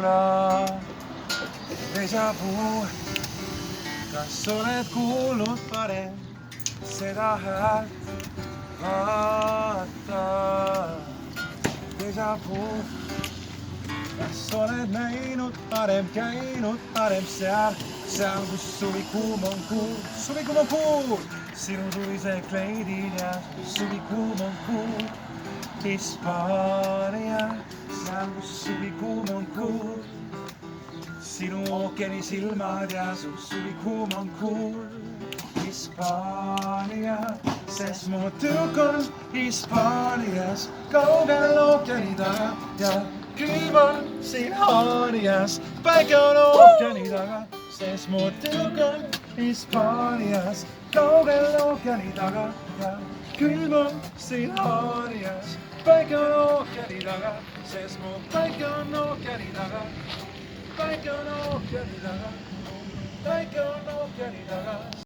kuula, déjà vu. Kas oled kuulnud varem seda häält? Vaata, déjà vu. Kas oled näinud varem, käinud varem seal, kus suvi kuum on kuul, suvi kuum on kuul, sinu tulised kleidid ja suvi kuum on kuul. Hispaania, seal kus suvi kuum on kuul, sinu ookeani silmad ja su suvi kuum on kuul. Hispaania, sest mu tüdruk on Hispaanias, kaugel ookeani taga ja külm on siin Haanias, päike on ookeani taga, sest mu tüdruk on Hispaanias, kaugel ookeani taga ja külm on siin Haanias, päike on ookeani taga, sest mu päike on ookeani taga, päike on ookeani taga, päike on ookeani taga.